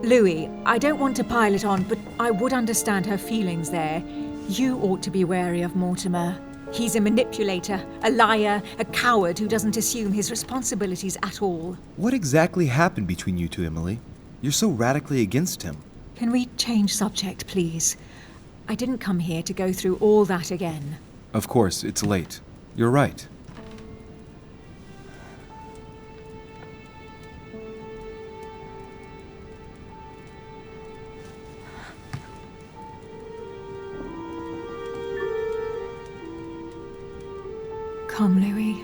Speaker 3: Louis, I don't want to pile it on, but I would understand her feelings there. You ought to be wary of Mortimer. He's a manipulator, a liar, a coward who doesn't assume his responsibilities at all.
Speaker 10: What exactly happened between you two, Emily? You're so radically against him.
Speaker 3: Can we change subject, please? I didn't come here to go through all that again.
Speaker 10: Of course, it's late. You're right.
Speaker 3: Come, Louis.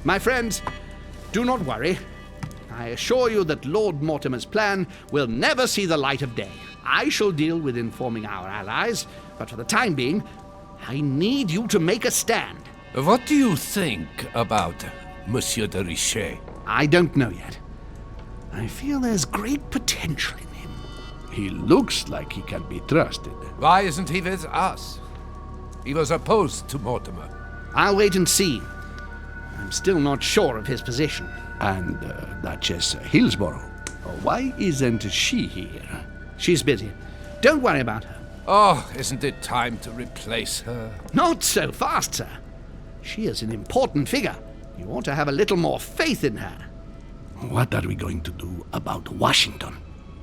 Speaker 7: My friends, do not worry. I assure you that Lord Mortimer's plan will never see the light of day. I shall deal with informing our allies, but for the time being, I need you to make a stand.
Speaker 15: What do you think about Monsieur de Richet?
Speaker 7: I don't know yet. I feel there's great potential in him. He looks like he can be trusted.
Speaker 15: Why isn't he with us? He was opposed to Mortimer.
Speaker 7: I'll wait and see. I'm still not sure of his position. And Duchess Hillsborough. Why isn't she here? She's busy. Don't worry about her.
Speaker 15: Oh, isn't it time to replace her?
Speaker 7: Not so fast, sir. She is an important figure. You ought to have a little more faith in her. What are we going to do about Washington?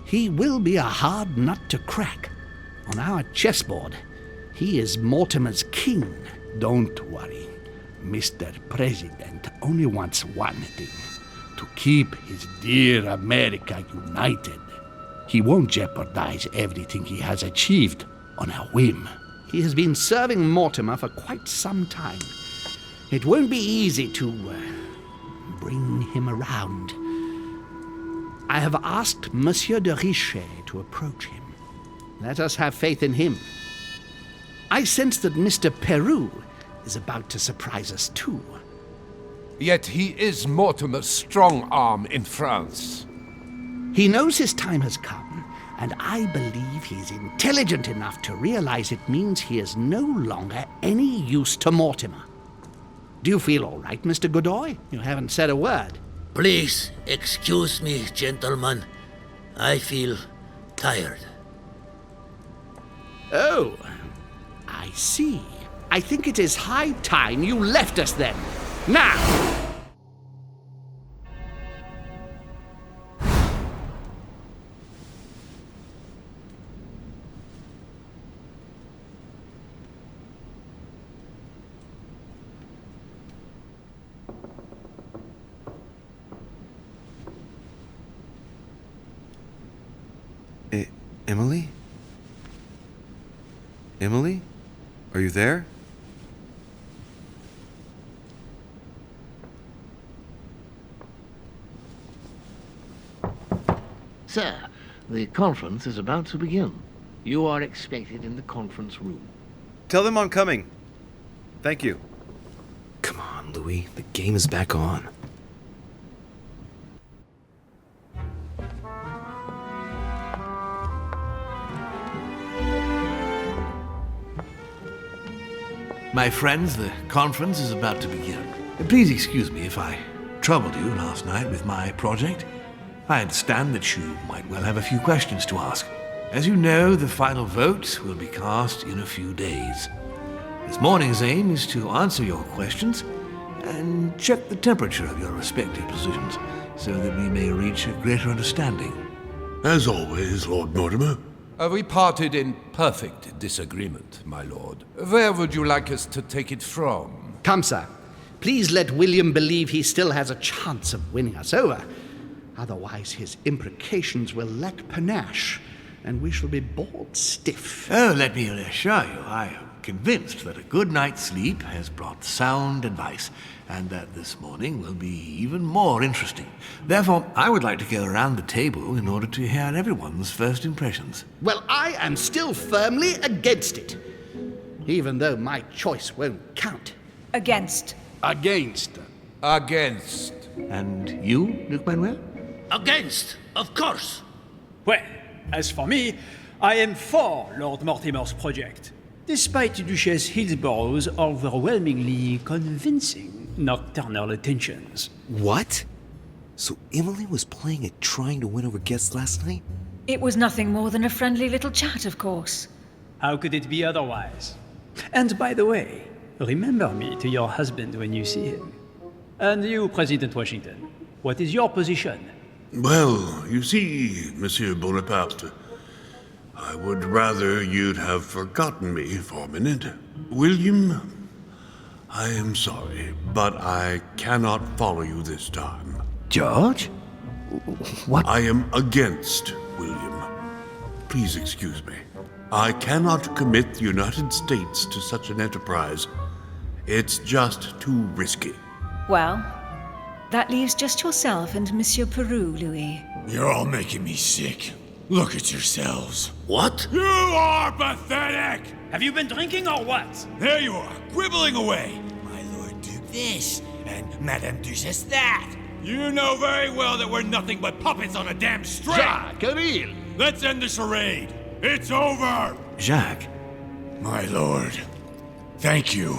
Speaker 7: He will be a hard nut to crack. On our chessboard, he is Mortimer's king. Don't worry. Mr. President only wants one thing: to keep his dear America united. He won't jeopardize everything he has achieved on a whim. He has been serving Mortimer for quite some time. It won't be easy to bring him around. I have asked Monsieur de Richet to approach him. Let us have faith in him. I sense that Mr. Peru is about to surprise us too.
Speaker 15: Yet he is Mortimer's strong arm in France.
Speaker 7: He knows his time has come, and I believe he is intelligent enough to realize it means he is no longer any use to Mortimer. Do you feel all right, Mr. Godoy? You haven't said a word.
Speaker 2: Please excuse me, gentlemen. I feel tired.
Speaker 7: Oh, I see. I think it is high time you left us then. Now!
Speaker 10: Emily? Emily? Are you there?
Speaker 17: Sir, the conference is about to begin. You are expected in the conference room.
Speaker 10: Tell them I'm coming. Thank you.
Speaker 12: Come on, Louis. The game is back on.
Speaker 1: My friends, the conference is about to begin. Please excuse me if I troubled you last night with my project. I understand that you might well have a few questions to ask. As you know, the final vote will be cast in a few days. This morning's aim is to answer your questions and check the temperature of your respective positions so that we may reach a greater understanding.
Speaker 13: As always, Lord Mortimer.
Speaker 15: We parted in perfect disagreement, my lord. Where would you like us to take it from?
Speaker 7: Come, sir. Please let William believe he still has a chance of winning us over. Otherwise, his imprecations will lack panache, and we shall be bored stiff.
Speaker 1: Oh, let me reassure you, I am convinced that a good night's sleep has brought sound advice, and that this morning will be even more interesting. Therefore, I would like to go around the table in order to hear everyone's first impressions.
Speaker 7: Well, I am still firmly against it, even though my choice won't count.
Speaker 3: Against.
Speaker 7: Against.
Speaker 15: Against.
Speaker 1: And you, Luc Manuel?
Speaker 2: Against, of course.
Speaker 14: Well, as for me, I am for Lord Mortimer's project, despite Duchess Hillsborough's overwhelmingly convincing nocturnal attentions.
Speaker 12: What? So Emily was playing at trying to win over guests last night?
Speaker 3: It was nothing more than a friendly little chat, of course.
Speaker 14: How could it be otherwise? And by the way, remember me to your husband when you see him. And you, President Washington, what is your position?
Speaker 13: Well, you see, Monsieur Bonaparte, I would rather you'd have forgotten me for a minute. William, I am sorry, but I cannot follow you this time.
Speaker 1: George? What?
Speaker 13: I am against William. Please excuse me. I cannot commit the United States to such an enterprise. It's just too risky.
Speaker 3: Well, that leaves just yourself and Monsieur Peru, Louis.
Speaker 16: You're all making me sick. Look at yourselves.
Speaker 2: What?
Speaker 5: You are pathetic!
Speaker 14: Have you been drinking or what?
Speaker 5: There you are, quibbling away.
Speaker 16: My Lord Duke this, and Madame Duchess that.
Speaker 5: You know very well that we're nothing but puppets on a damn string.
Speaker 7: Jacques, Camille.
Speaker 5: Let's end the charade. It's over!
Speaker 1: Jacques?
Speaker 16: My lord, thank you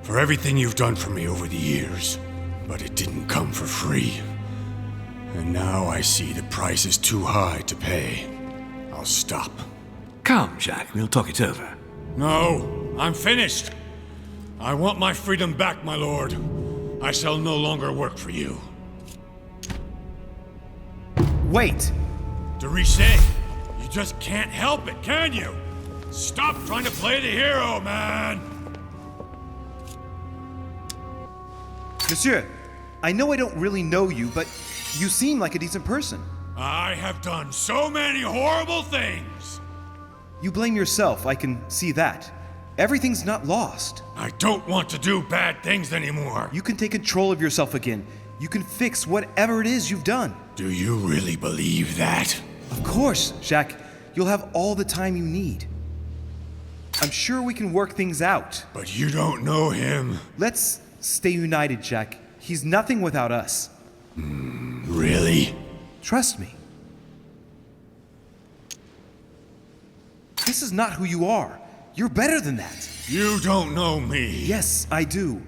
Speaker 16: for everything you've done for me over the years. But it didn't come for free. And now I see the price is too high to pay. I'll stop.
Speaker 1: Come, Jacques, we'll talk it over.
Speaker 5: No, I'm finished. I want my freedom back, my lord. I shall no longer work for you.
Speaker 9: Wait!
Speaker 5: De Richet, you just can't help it, can you? Stop trying to play the hero, man!
Speaker 9: Monsieur, I know I don't really know you, but you seem like a decent person.
Speaker 5: I have done so many horrible things!
Speaker 9: You blame yourself, I can see that. Everything's not lost.
Speaker 5: I don't want to do bad things anymore.
Speaker 9: You can take control of yourself again. You can fix whatever it is you've done.
Speaker 16: Do you really believe that?
Speaker 9: Of course, Jacques. You'll have all the time you need. I'm sure we can work things out.
Speaker 16: But you don't know him.
Speaker 9: Let's stay united, Jacques. He's nothing without us.
Speaker 16: Really?
Speaker 9: Trust me. This is not who you are. You're better than that.
Speaker 5: You don't know me.
Speaker 9: Yes, I do.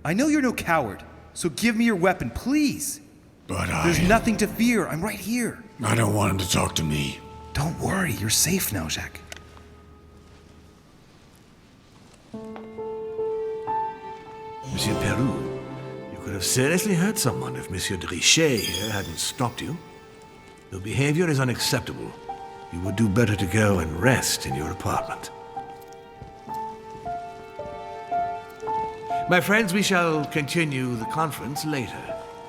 Speaker 9: I know you're no coward, so give me your weapon, please.
Speaker 16: But
Speaker 9: There's nothing to fear. I'm right here.
Speaker 16: I don't want him to talk to me.
Speaker 9: Don't worry. You're safe now, Jacques.
Speaker 1: Monsieur Peru, you could have seriously hurt someone if Monsieur de Richet here hadn't stopped you. Your behavior is unacceptable. You would do better to go and rest in your apartment. My friends, we shall continue the conference later.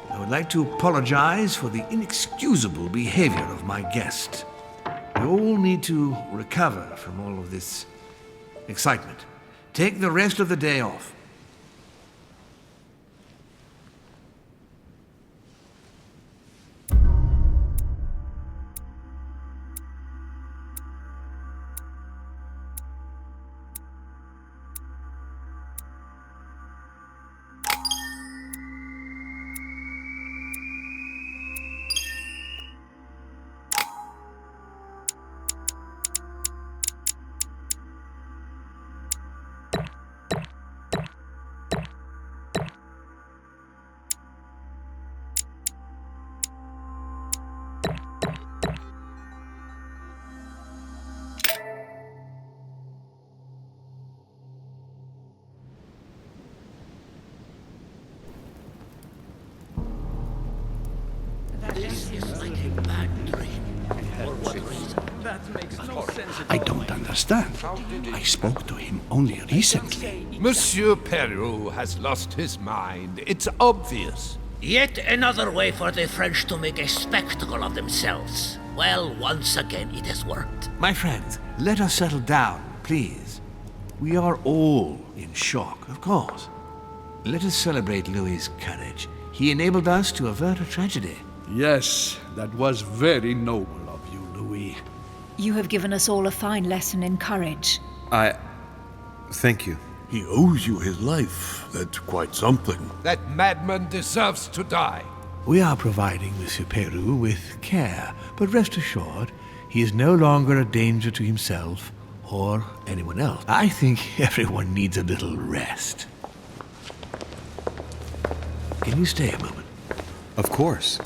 Speaker 1: I would like to apologize for the inexcusable behavior of my guest. We all need to recover from all of this excitement. Take the rest of the day off.
Speaker 2: This is like a bad dream. For what reason?
Speaker 14: That makes no sense at
Speaker 7: I
Speaker 14: all.
Speaker 7: don't understand. I spoke to him only recently.
Speaker 15: Monsieur Peru has lost his mind. It's obvious.
Speaker 2: Yet another way for the French to make a spectacle of themselves. Well, once again, it has worked.
Speaker 1: My friends, let us settle down, please. We are all in shock, of course. Let us celebrate Louis's courage. He enabled us to avert a tragedy.
Speaker 7: Yes, that was very noble of you, Louis.
Speaker 3: You have given us all a fine lesson in courage.
Speaker 10: Thank you.
Speaker 13: He owes you his life. That's quite something.
Speaker 15: That madman deserves to die.
Speaker 1: We are providing Monsieur Peru with care, but rest assured, he is no longer a danger to himself or anyone else. I think everyone needs a little rest. Can you stay a moment?
Speaker 10: Of course.